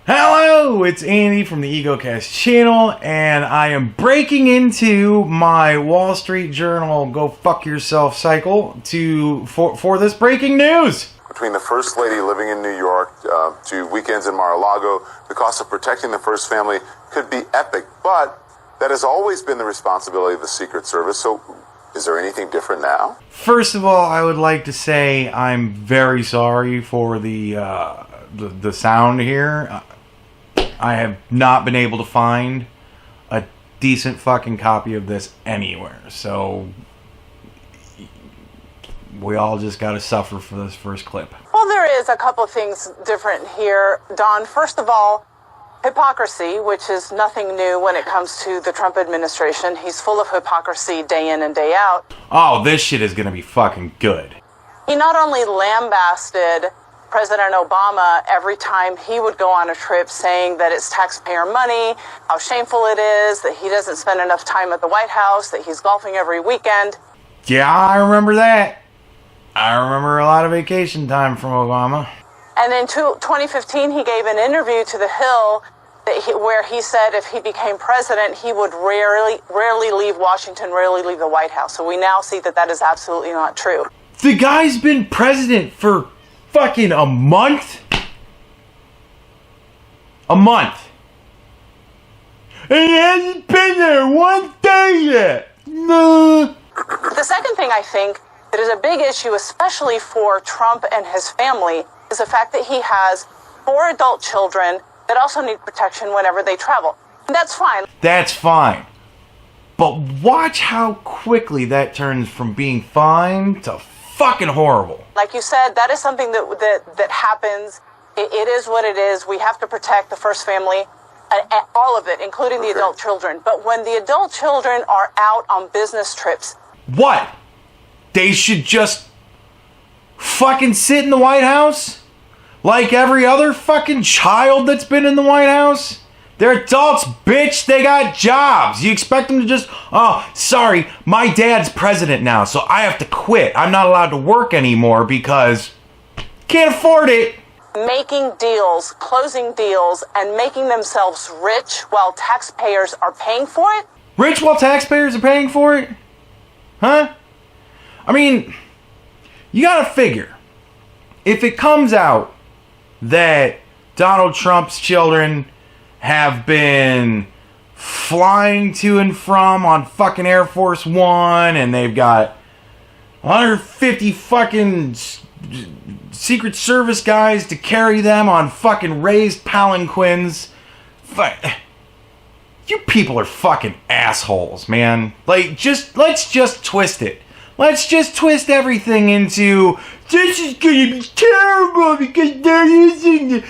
Hello, it's Andy from the Egocast channel, and I am breaking into my Wall Street Journal go fuck yourself cycle for this breaking news. Between the First Lady living in New York to weekends in Mar-a-Lago, the cost of protecting the first family could be epic, but that has always been the responsibility of the Secret Service, so is there anything different now? First of all, I would like to say I'm very sorry for the sound here. I have not been able to find a decent fucking copy of this anywhere, so we all just gotta suffer for this first clip. Well, there is a couple of things different here, Don. First of all, hypocrisy, which is nothing new when it comes to the Trump administration. He's full of hypocrisy day in and day out. Oh, this shit is gonna be fucking good. He not only lambasted President Obama every time he would go on a trip, saying that it's taxpayer money, how shameful it is, that he doesn't spend enough time at the White House, that he's golfing every weekend. Yeah, I remember that. I remember a lot of vacation time from Obama. And in 2015, he gave an interview to The Hill where he said if he became president, he would rarely leave Washington, rarely leave the White House. So we now see that that is absolutely not true. The guy's been president for fucking a month? A month. And he hasn't been there one day yet. No. The second thing I think that is a big issue, especially for Trump and his family, is the fact that he has 4 adult children that also need protection whenever they travel. And that's fine. That's fine. But watch how quickly that turns from being fine to fucking horrible. Like you said, that is something that happens. It is what it is. We have to protect the first family, all of it, including the adult children. But when the adult children are out on business trips... What? They should just fucking sit in the White House? Like every other fucking child that's been in the White House? They're adults, bitch. They got jobs. You expect them to just, oh, sorry, my dad's president now, so I have to quit. I'm not allowed to work anymore because can't afford it. Making deals, closing deals, and making themselves rich while taxpayers are paying for it? Rich while taxpayers are paying for it? Huh? I mean, you gotta figure, if it comes out that Donald Trump's children have been flying to and from on fucking Air Force One, and they've got 150 fucking Secret Service guys to carry them on fucking raised palanquins. You people are fucking assholes, man. Like, let's just twist it. Let's just twist everything into, this is gonna be terrible because they're using the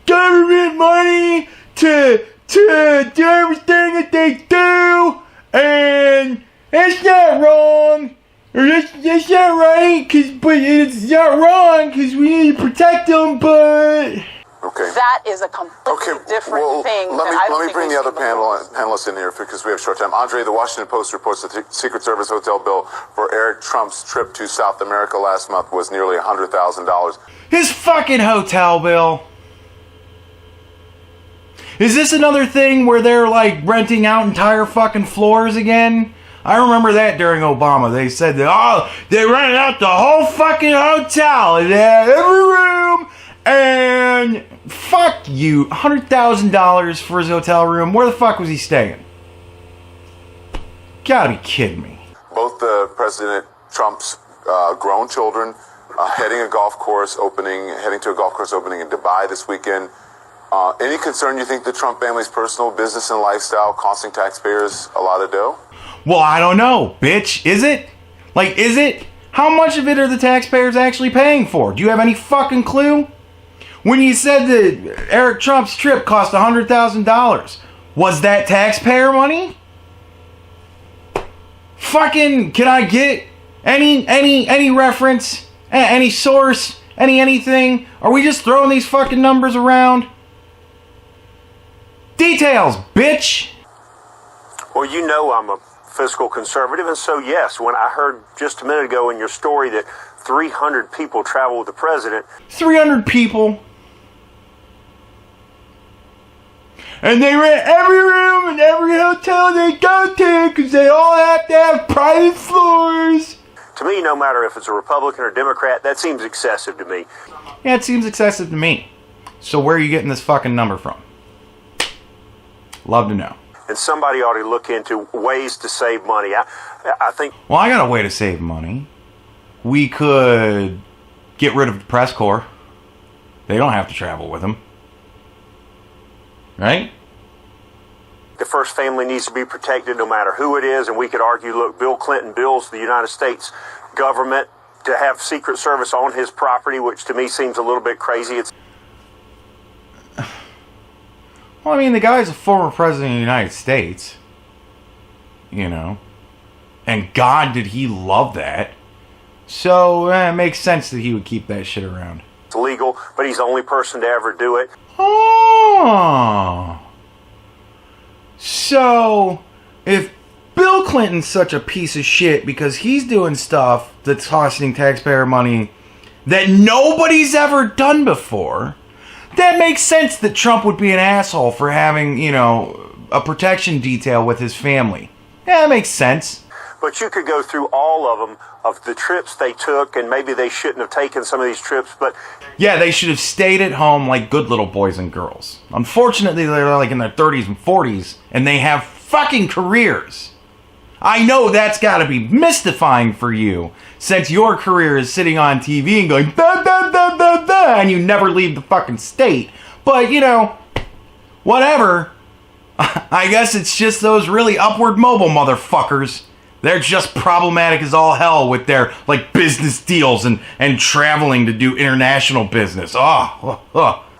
government money to do everything that they do, and that's not wrong, or that's not right, but it's not wrong, because we need to protect them, but... Okay. That is a completely different thing. Let me bring the other panelists in here because we have short time. Andre, the Washington Post reports that the Secret Service hotel bill for Eric Trump's trip to South America last month was nearly $100,000. His fucking hotel bill. Is this another thing where they're like renting out entire fucking floors again? I remember that during Obama. They said that, they rented out the whole fucking hotel and every room, and fuck you. $100,000 for his hotel room. Where the fuck was he staying? Gotta be kidding me. Both President Trump's grown children heading to a golf course opening in Dubai this weekend. Any concern you think the Trump family's personal business and lifestyle costing taxpayers a lot of dough? Well, I don't know, bitch. Is it? Like, is it? How much of it are the taxpayers actually paying for? Do you have any fucking clue? When you said that Eric Trump's trip cost $100,000, was that taxpayer money? Fucking, can I get any reference, any source, anything? Are we just throwing these fucking numbers around? Details, bitch! Well, you know I'm a fiscal conservative, and so yes, when I heard just a minute ago in your story that 300 people travel with the president. 300 people? And they rent every room in every hotel they go to because they all have to have private floors. To me, no matter if it's a Republican or Democrat, that seems excessive to me. Yeah, it seems excessive to me. So where are you getting this fucking number from? Love to know. And somebody ought to look into ways to save money. I think... Well, I got a way to save money. We could get rid of the press corps. They don't have to travel with them. Right? The first family needs to be protected no matter who it is. And we could argue, look, Bill Clinton bills the United States government to have Secret Service on his property, which to me seems a little bit crazy. Well, I mean, the guy's a former president of the United States. You know. And God, did he love that. So, it makes sense that he would keep that shit around. It's illegal, but he's the only person to ever do it. Oh. So, if Bill Clinton's such a piece of shit because he's doing stuff that's costing taxpayer money that nobody's ever done before, that makes sense that Trump would be an asshole for having, you know, a protection detail with his family. Yeah, that makes sense. But you could go through all of them, of the trips they took, and maybe they shouldn't have taken some of these trips, but... Yeah, they should have stayed at home like good little boys and girls. Unfortunately, they're like in their 30s and 40s, and they have fucking careers. I know that's gotta be mystifying for you, since your career is sitting on TV and going, bah, bah, bah, bah, bah, and you never leave the fucking state. But, you know, whatever. I guess it's just those really upward mobile motherfuckers. They're just problematic as all hell with their, like, business deals and traveling to do international business. At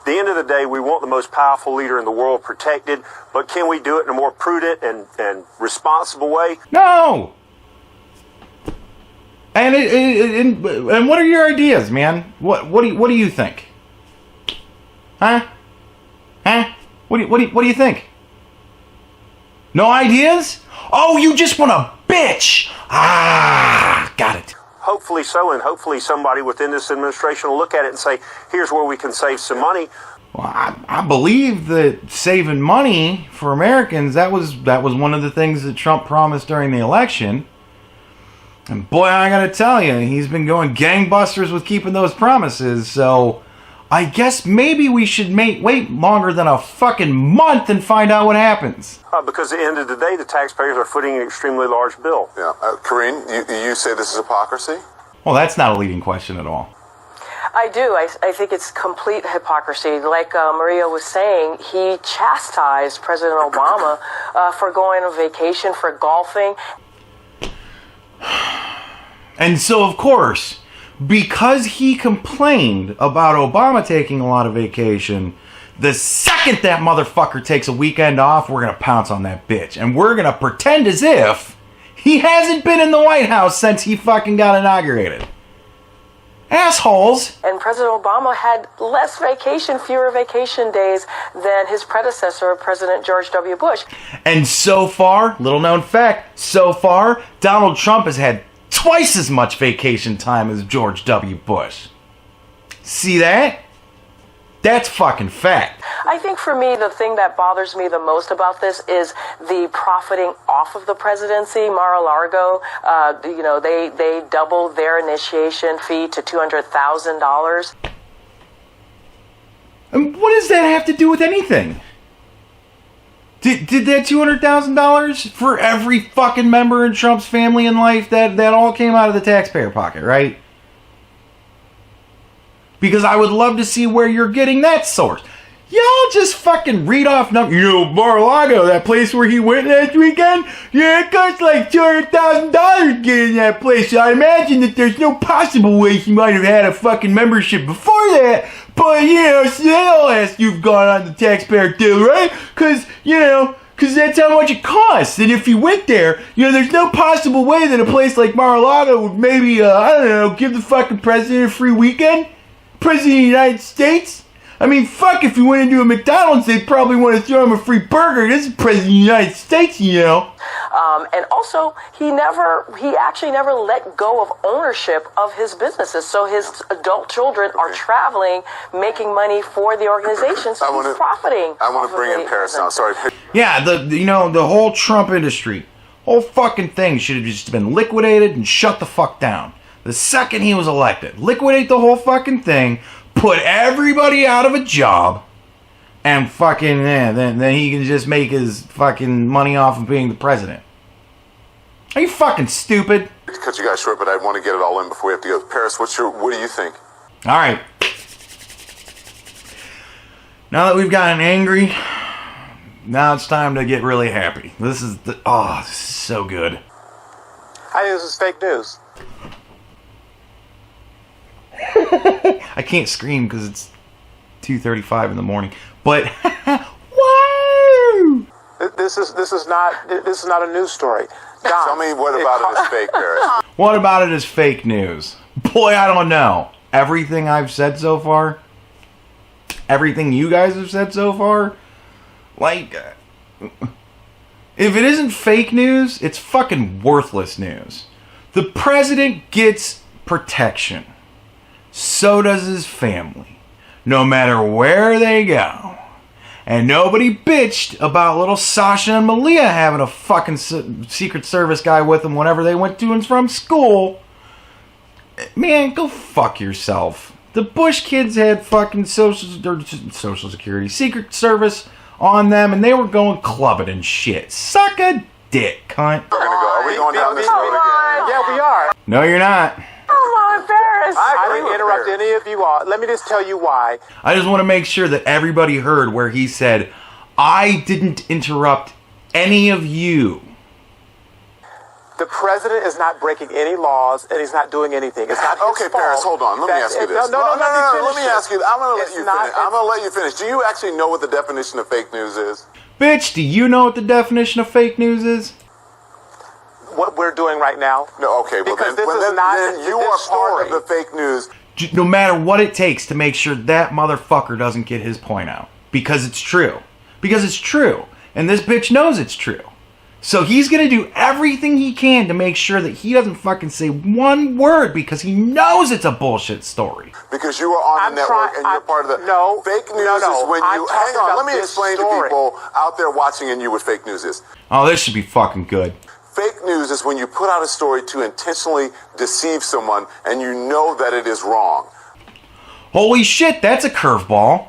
the end of the day, we want the most powerful leader in the world protected, but can we do it in a more prudent and responsible way? No! And what are your ideas, man? What do you think? Huh? What do you think? No ideas? Oh, you just want to bitch! Got it. Hopefully so, and hopefully somebody within this administration will look at it and say, here's where we can save some money. Well, I believe that saving money for Americans, that was one of the things that Trump promised during the election. And boy, I gotta tell you, he's been going gangbusters with keeping those promises, so I guess maybe we should wait longer than a fucking month and find out what happens. Because at the end of the day, the taxpayers are footing an extremely large bill. Yeah. Karine, you say this is hypocrisy? Well, that's not a leading question at all. I do. I think it's complete hypocrisy. Like Maria was saying, he chastised President Obama for going on vacation, for golfing. And so, of course, because he complained about Obama taking a lot of vacation, the second that motherfucker takes a weekend off, we're going to pounce on that bitch. And we're going to pretend as if he hasn't been in the White House since he fucking got inaugurated. Assholes. And President Obama had less vacation, fewer vacation days than his predecessor, President George W. Bush. And so far, little known fact, so far, Donald Trump has had twice as much vacation time as George W. Bush. See that? That's fucking fact. I think for me, the thing that bothers me the most about this is the profiting off of the presidency. Mar-a-Lago, they doubled their initiation fee to $200,000. And what does that have to do with anything? Did that $200,000 for every fucking member in Trump's family and life, that all came out of the taxpayer pocket, right? Because I would love to see where you're getting that source. Y'all just fucking read off numbers. You know, Mar-a-Lago, that place where he went last weekend? Yeah, it costs like $200,000 to get in that place. So I imagine that there's no possible way he might have had a fucking membership before that. But, you know, still as you've gone on the taxpayer deal, right? Because that's how much it costs. And if you went there, there's no possible way that a place like Mar-a-Lago would maybe, give the fucking president a free weekend? President of the United States? I mean, fuck, if you went into a McDonald's, they'd probably want to throw him a free burger. This is President of the United States, you know. And also, he actually never let go of ownership of his businesses. So his adult children are traveling, making money for the organization, so he's profiting. I want to bring in Paris now. Sorry. Yeah, the whole Trump industry, whole fucking thing should have just been liquidated and shut the fuck down. The second he was elected, liquidate the whole fucking thing, put everybody out of a job, and fucking, then he can just make his fucking money off of being the president. Are you fucking stupid? To cut you guys short, but I want to get it all in before we have to go. Paris, what do you think? All right. Now that we've gotten angry, now it's time to get really happy. This is so good. I think this is fake news. I can't scream because it's 2:35 in the morning. But whoa! This is not a news story. Don, tell me what about it is fake, Paris. What about it is fake news? Boy, I don't know. Everything I've said so far, everything you guys have said so far, like, if it isn't fake news, it's fucking worthless news. The president gets protection. So does his family. No matter where they go. And nobody bitched about little Sasha and Malia having a fucking Secret Service guy with them whenever they went to and from school. Man, go fuck yourself. The Bush kids had fucking Social Security, Secret Service on them, and they were going clubbing and shit. Suck a dick, cunt. We're gonna go. Are we going down this road again? Yeah, we are. No, you're not. Come on, Paris. I didn't interrupt any of you all. Let me just tell you why. I just want to make sure that everybody heard where he said, I didn't interrupt any of you. The president is not breaking any laws, and he's not doing anything. It's not his Okay, fault. Paris, hold on. Let me ask you this. No. Let me ask you. I'm going to let It's you not- finish. I'm going to let you finish. Do you actually know what the definition of fake news is? Bitch, do you know what the definition of fake news is? What we're doing right now. No. Okay. Well, Because then, this is not then you this are part story. of the fake news. No matter what it takes to make sure that motherfucker doesn't get his point out. Because it's true. Because it's true. And this bitch knows it's true. So he's going to do everything he can to make sure that he doesn't fucking say one word because he knows it's a bullshit story. Because you are on the network and you're part of the... No. Fake news No. is when I'm you... talking Hang on. about Let me this explain to story. people out there watching and you what fake news is. Oh, this should be fucking good. Fake news is when you put out a story to intentionally deceive someone and you know that it is wrong. Holy shit, that's a curveball.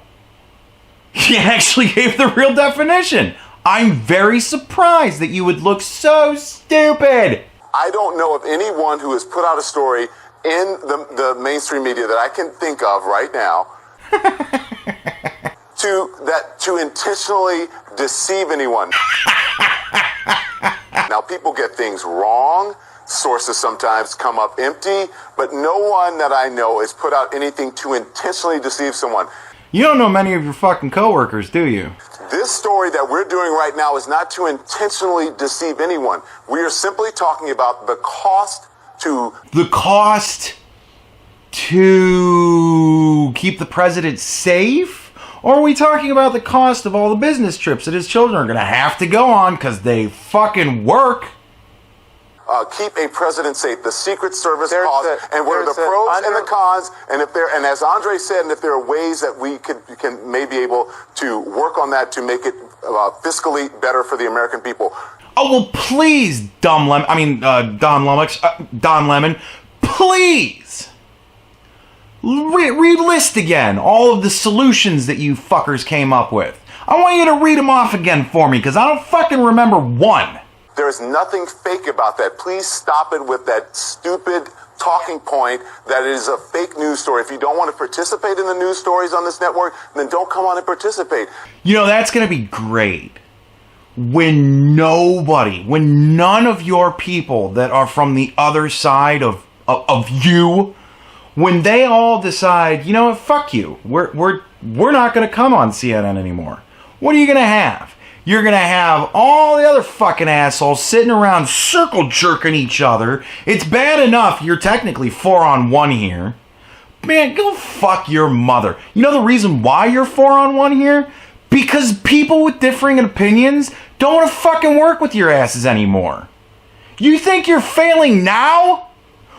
He actually gave the real definition. I'm very surprised that you would look so stupid. I don't know of anyone who has put out a story in the mainstream media that I can think of right now to intentionally deceive anyone. Now, people get things wrong. Sources sometimes come up empty, but no one that I know has put out anything to intentionally deceive someone. You don't know many of your fucking coworkers, do you? This story that we're doing right now is not to intentionally deceive anyone. We are simply talking about the cost to... The cost to keep the president safe? Or are we talking about the cost of all the business trips that his children are going to have to go on because they fucking work? Keep a president safe. The Secret Service There's cost, and what are the there's pros and the cons, and as Andre said, and if there are ways that we can maybe able to work on that to make it fiscally better for the American people. Oh, well, please, Don Lemon, please relist again all of the solutions that you fuckers came up with. I want you to read them off again for me, because I don't fucking remember one. There is nothing fake about that. Please stop it with that stupid talking point that it is a fake news story. If you don't want to participate in the news stories on this network, then don't come on and participate. You know, that's going to be great. When none of your people that are from the other side of you, when they all decide, you know what, fuck you. We're not going to come on CNN anymore. What are you going to have? You're going to have all the other fucking assholes sitting around circle jerking each other. It's bad enough you're technically 4-on-1 here. Man, go fuck your mother. You know the reason why you're 4-on-1 here? Because people with differing opinions don't want to fucking work with your asses anymore. You think you're failing now?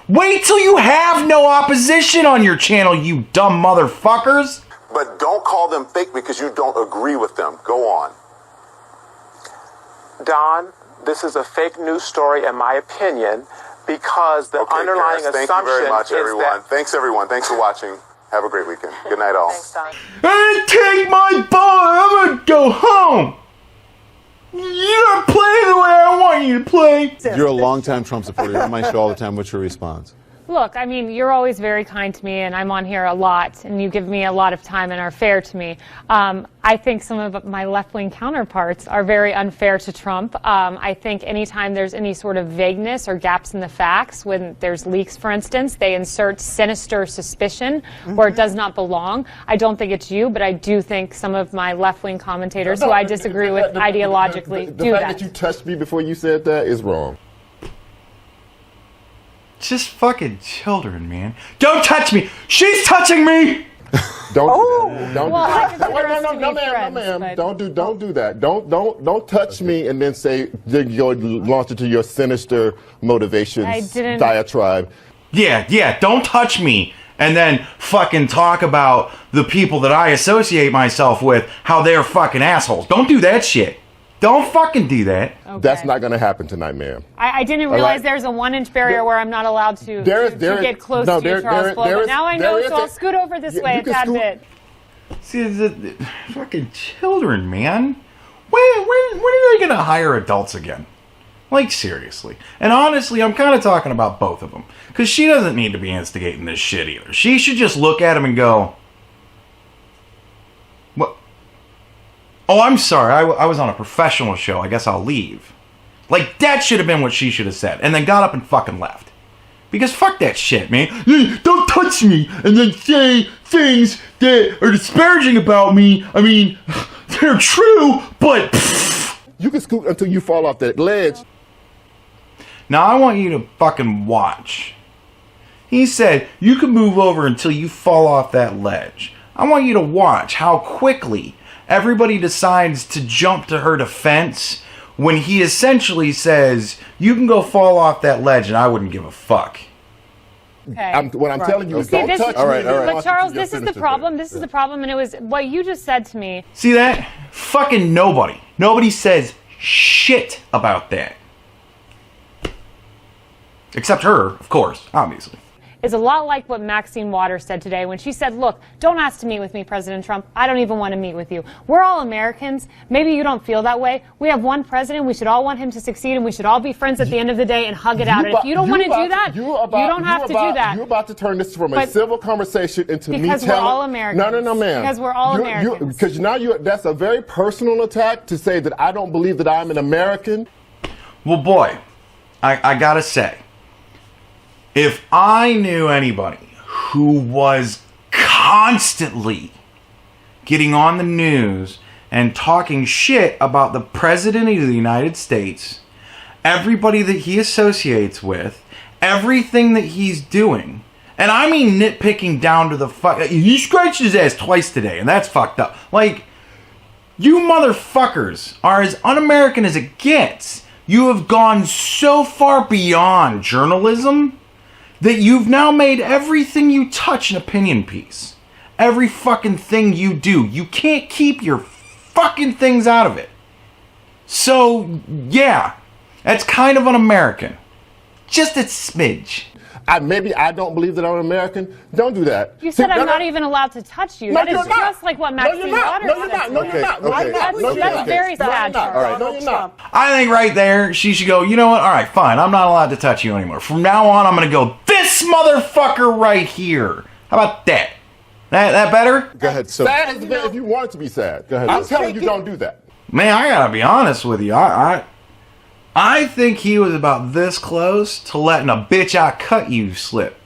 Wait till you have no opposition on your channel, you dumb motherfuckers. But don't call them fake because you don't agree with them. Go on. Don, this is a fake news story, in my opinion, because the underlying Paris, assumption thank you very much, is everyone. that... Thanks, everyone. Thanks for watching. Have a great weekend. Good night, all. Thanks, Don. I take my ball. I'm gonna go home. You don't play the way I want you to play. You're a longtime Trump supporter. You're on my show all the time. What's your response? Look, I mean, you're always very kind to me, and I'm on here a lot, and you give me a lot of time and are fair to me. I think some of my left-wing counterparts are very unfair to Trump. I think anytime there's any sort of vagueness or gaps in the facts, when there's leaks, for instance, they insert sinister suspicion where it does not belong. I don't think it's you, but I do think some of my left-wing commentators who I disagree with ideologically do that. The fact that you touched me before you said that is wrong. Just fucking children, man. Don't touch me. She's touching me. Don't do that. Don't Well, do I that. consider us to be No, ma'am. friends, No, ma'am. but- Don't do that. Don't touch me and then say you're launch into your sinister motivations I didn't- diatribe. Yeah, don't touch me. And then fucking talk about the people that I associate myself with, how they're fucking assholes. Don't do that shit. Don't fucking do that. Okay. That's not going to happen tonight, ma'am. I didn't realize there's a 1-inch barrier where I'm not allowed to get close to you, Charles Flo, but now I know, so I'll scoot over this way a tad bit. See, the fucking children, man. When are they gonna hire adults again? Like, seriously. And honestly, I'm kind of talking about both of them. Because she doesn't need to be instigating this shit either. She should just look at him and go, what? Oh, I'm sorry. I was on a professional show. I guess I'll leave. Like, that should have been what she should have said. And then got up and fucking left. Because fuck that shit, man. Don't touch me and then say things that are disparaging about me. I mean, they're true, but... You can scoot until you fall off that ledge. Now, I want you to fucking watch. He said, you can move over until you fall off that ledge. I want you to watch how quickly everybody decides to jump to her defense when he essentially says, you can go fall off that ledge and I wouldn't give a fuck. Okay. What I'm telling you is See, don't this touch is, me. But Charles, this is the problem. This is the problem, and it was what you just said to me. See that? Fucking nobody. Nobody says shit about that. Except her, of course, obviously. Is a lot like what Maxine Waters said today when she said, look, don't ask to meet with me, President Trump. I don't even want to meet with you. We're all Americans. Maybe you don't feel that way. We have one president. We should all want him to succeed, and we should all be friends at the end of the day and hug it out. And if you don't want to do that, you don't have to do that. You're about to turn this from a civil conversation into me telling... Because we're all Americans. No, ma'am. Because we're all Americans. Because now that's a very personal attack to say that I don't believe that I'm an American. Well, boy, I gotta say, if I knew anybody who was constantly getting on the news and talking shit about the President of the United States, everybody that he associates with, everything that he's doing, and I mean nitpicking down to the fuck... He scratched his ass twice today, and that's fucked up. Like, you motherfuckers are as un-American as it gets. You have gone so far beyond journalism that you've now made everything you touch an opinion piece. Every fucking thing you do. You can't keep your fucking things out of it. So, yeah, that's kind of un-American. Just a smidge. Maybe I don't believe that I'm an American. Don't do that. You said I'm not even allowed to touch you. No, That is you're not. just like what Maxine Waters No, you're not. No, you're not. Okay, That's very sad. All right, no, you're not. I think right there, she should go, you know what? All right, fine. I'm not allowed to touch you anymore. From now on, I'm going to go, this motherfucker right here. How about that? That better? Go ahead. So, Sad is if you want it to be sad. Go ahead. I'm telling you, don't do that. Man, I gotta be honest with you. I think he was about this close to letting a bitch I cut you slip.